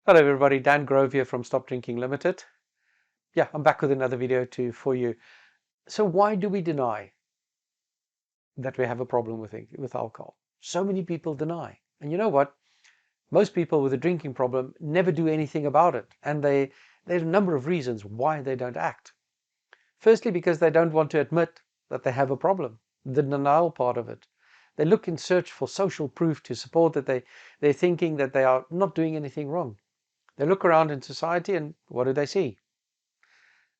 Hello everybody, Dan Grove here from Stop Drinking Limited. Yeah, I'm back with another video for you. So why do we deny that we have a problem with alcohol? So many people deny. And you know what? Most people with a drinking problem never do anything about it. And there are a number of reasons why they don't act. Firstly, because they don't want to admit that they have a problem, the denial part of it. They look in search for social proof to support that they're thinking that they are not doing anything wrong. They look around in society and what do they see?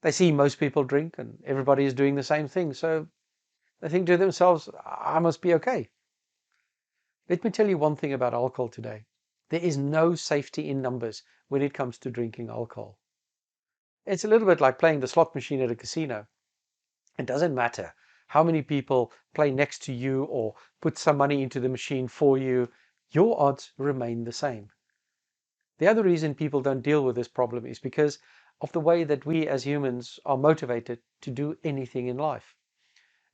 They see most people drink and everybody is doing the same thing. So they think to themselves, I must be okay. Let me tell you one thing about alcohol today. There is no safety in numbers when it comes to drinking alcohol. It's a little bit like playing the slot machine at a casino. It doesn't matter how many people play next to you or put some money into the machine for you. Your odds remain the same. The other reason people don't deal with this problem is because of the way that we as humans are motivated to do anything in life.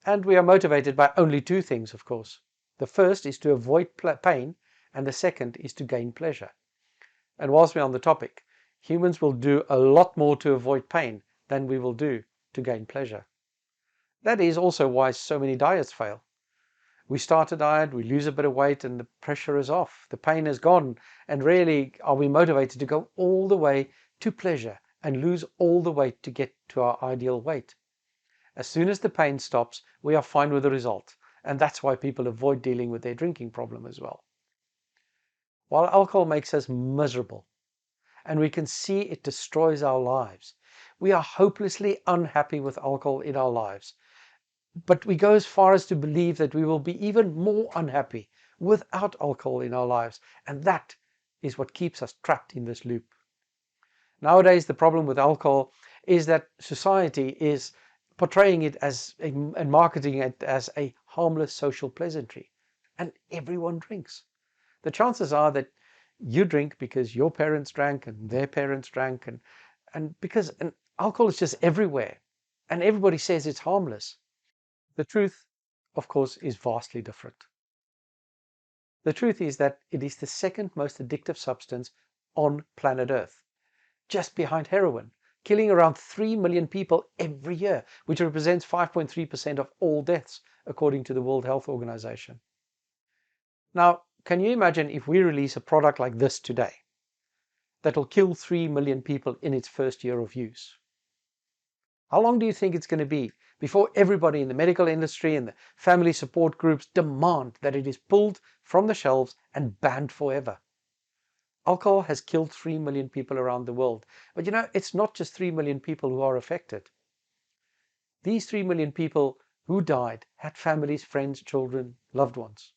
And we are motivated by only two things, of course. The first is to avoid pain, and the second is to gain pleasure. And whilst we're on the topic, humans will do a lot more to avoid pain than we will do to gain pleasure. That is also why so many diets fail. We start a diet, we lose a bit of weight, and the pressure is off. The pain is gone, and rarely are we motivated to go all the way to pleasure and lose all the weight to get to our ideal weight. As soon as the pain stops, we are fine with the result. And that's why people avoid dealing with their drinking problem as well. While alcohol makes us miserable, and we can see it destroys our lives, we are hopelessly unhappy with alcohol in our lives. But we go as far as to believe that we will be even more unhappy without alcohol in our lives. And that is what keeps us trapped in this loop. Nowadays, the problem with alcohol is that society is portraying it and marketing it as a harmless social pleasantry. And everyone drinks. The chances are that you drink because your parents drank and their parents drank and alcohol is just everywhere. And everybody says it's harmless. The truth, of course, is vastly different. The truth is that it is the second most addictive substance on planet Earth, just behind heroin, killing around 3 million people every year, which represents 5.3% of all deaths, according to the World Health Organization. Now, can you imagine if we release a product like this today that will kill 3 million people in its first year of use? How long do you think it's going to be before everybody in the medical industry and the family support groups demand that it is pulled from the shelves and banned forever? Alcohol has killed 3 million people around the world. But you know, it's not just 3 million people who are affected. These 3 million people who died had families, friends, children, loved ones.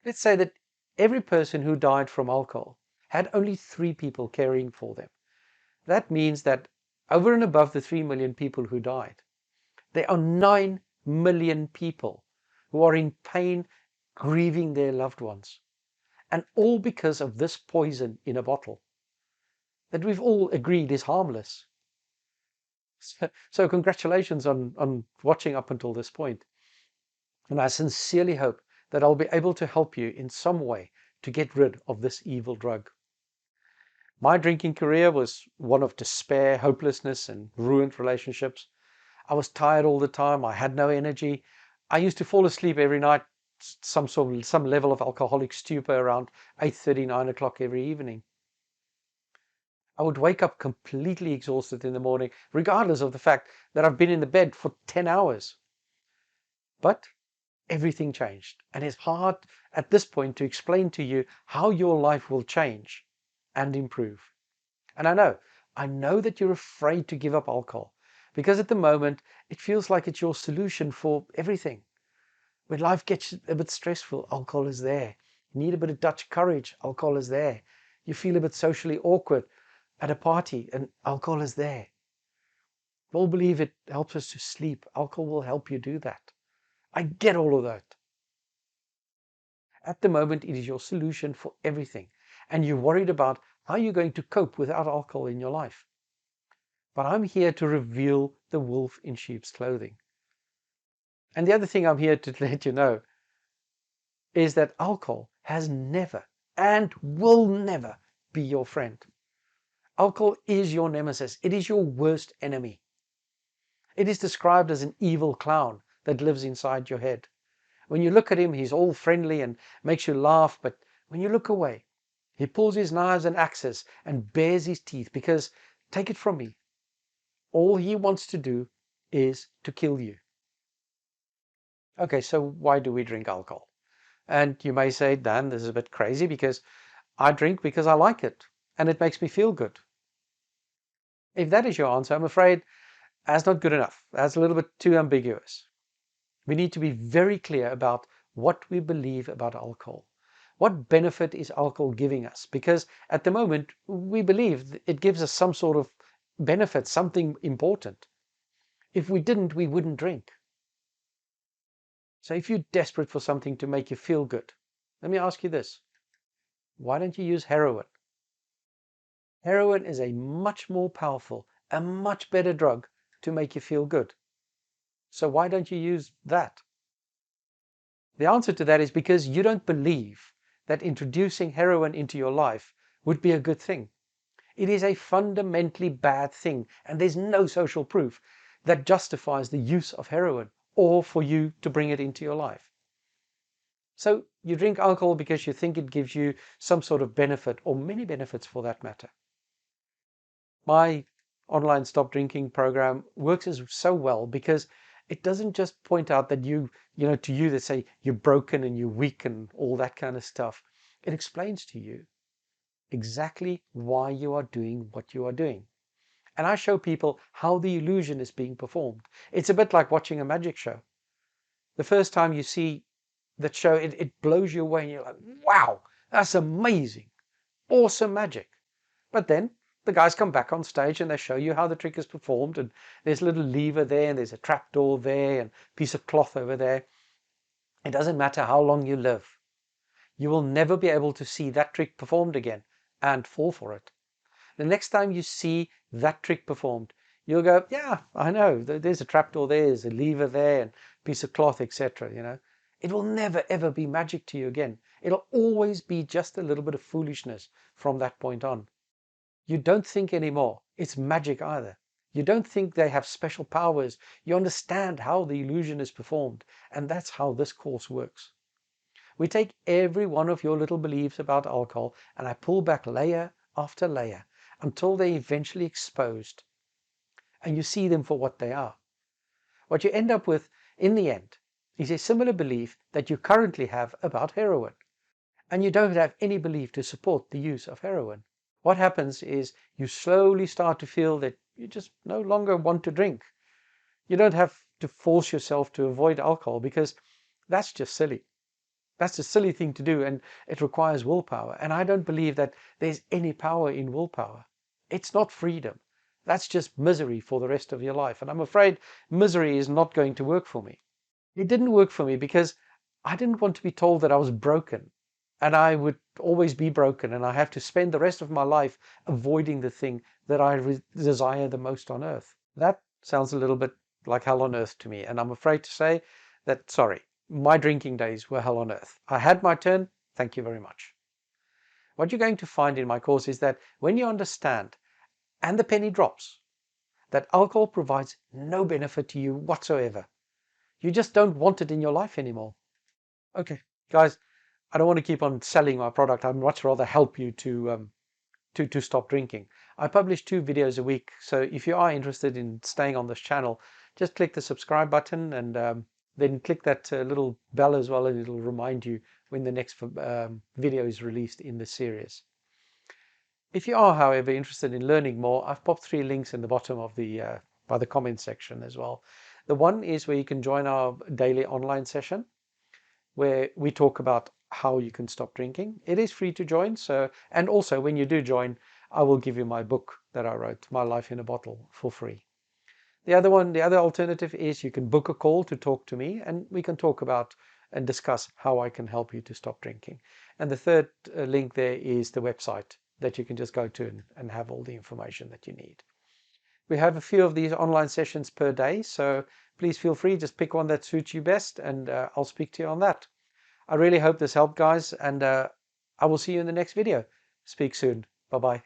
Let's say that every person who died from alcohol had only 3 people caring for them. That means that over and above the 3 million people who died, there are 9 million people who are in pain, grieving their loved ones. And all because of this poison in a bottle that we've all agreed is harmless. So congratulations on watching up until this point. And I sincerely hope that I'll be able to help you in some way to get rid of this evil drug. My drinking career was one of despair, hopelessness, and ruined relationships. I was tired all the time. I had no energy. I used to fall asleep every night, some level of alcoholic stupor around 8:30, 9 o'clock every evening. I would wake up completely exhausted in the morning, regardless of the fact that I've been in the bed for 10 hours. But everything changed. And it's hard at this point to explain to you how your life will change and improve. And I know that you're afraid to give up alcohol because at the moment it feels like it's your solution for everything. When life gets a bit stressful, alcohol is there. You need a bit of Dutch courage, alcohol is there. You feel a bit socially awkward at a party and alcohol is there. We all believe it helps us to sleep. Alcohol will help you do that. I get all of that. At the moment, it is your solution for everything. And you're worried about how you're going to cope without alcohol in your life. But I'm here to reveal the wolf in sheep's clothing. And the other thing I'm here to let you know is that alcohol has never and will never be your friend. Alcohol is your nemesis. It is your worst enemy. It is described as an evil clown that lives inside your head. When you look at him, he's all friendly and makes you laugh, but when you look away, he pulls his knives and axes and bares his teeth because, take it from me, all he wants to do is to kill you. Okay, so why do we drink alcohol? And you may say, Dan, this is a bit crazy because I drink because I like it and it makes me feel good. If that is your answer, I'm afraid that's not good enough. That's a little bit too ambiguous. We need to be very clear about what we believe about alcohol. What benefit is alcohol giving us? Because at the moment, we believe it gives us some sort of benefit, something important. If we didn't, we wouldn't drink. So if you're desperate for something to make you feel good, let me ask you this. Why don't you use heroin? Heroin is a much more powerful, a much better drug to make you feel good. So why don't you use that? The answer to that is because you don't believe that introducing heroin into your life would be a good thing. It is a fundamentally bad thing, and there's no social proof that justifies the use of heroin or for you to bring it into your life. So you drink alcohol because you think it gives you some sort of benefit, or many benefits for that matter. My online stop drinking program works so well because it doesn't just point out that to you that say you're broken and you're weak and all that kind of stuff. It explains to you exactly why you are doing what you are doing. And I show people how the illusion is being performed. It's a bit like watching a magic show. The first time you see that show, it blows you away and you're like, wow, that's amazing, awesome magic. But then the guys come back on stage and they show you how the trick is performed, and there's a little lever there and there's a trapdoor there and a piece of cloth over there. It doesn't matter how long you live. You will never be able to see that trick performed again and fall for it. The next time you see that trick performed, you'll go, yeah, I know, there's a trapdoor there, there's a lever there and a piece of cloth, etc. It will never ever be magic to you again. It'll always be just a little bit of foolishness from that point on. You don't think anymore it's magic either. You don't think they have special powers. You understand how the illusion is performed, and that's how this course works. We take every one of your little beliefs about alcohol and I pull back layer after layer until they're eventually exposed and you see them for what they are. What you end up with in the end is a similar belief that you currently have about heroin, and you don't have any belief to support the use of heroin. What happens is you slowly start to feel that you just no longer want to drink. You don't have to force yourself to avoid alcohol because that's just silly. That's a silly thing to do, and it requires willpower. And I don't believe that there's any power in willpower. It's not freedom. That's just misery for the rest of your life. And I'm afraid misery is not going to work for me. It didn't work for me because I didn't want to be told that I was broken and I would always be broken and I have to spend the rest of my life avoiding the thing that I desire the most on earth. That sounds a little bit like hell on earth to me, and I'm afraid to say that, sorry, my drinking days were hell on earth. I had my turn, thank you very much. What you're going to find in my course is that when you understand, and the penny drops, that alcohol provides no benefit to you whatsoever, you just don't want it in your life anymore. Okay, guys, I don't want to keep on selling my product. I'd much rather help you to stop drinking. I publish 2 videos a week, so if you are interested in staying on this channel, just click the subscribe button and then click that little bell as well, and it'll remind you when the next video is released in the series. If you are, however, interested in learning more, I've popped 3 links in the bottom of the by the comment section as well. The one is where you can join our daily online session, where we talk about how you can stop drinking. It is free to join, and also when you do join, I will give you my book that I wrote, My Life in a Bottle, for free. The other alternative is you can book a call to talk to me, and we can talk about and discuss how I can help you to stop drinking. And the third link there is the website that you can just go to and have all the information that you need. We have a few of these online sessions per day, so please feel free, just pick one that suits you best, and I'll speak to you on that. I really hope this helped, guys, and I will see you in the next video. Speak soon. Bye-bye.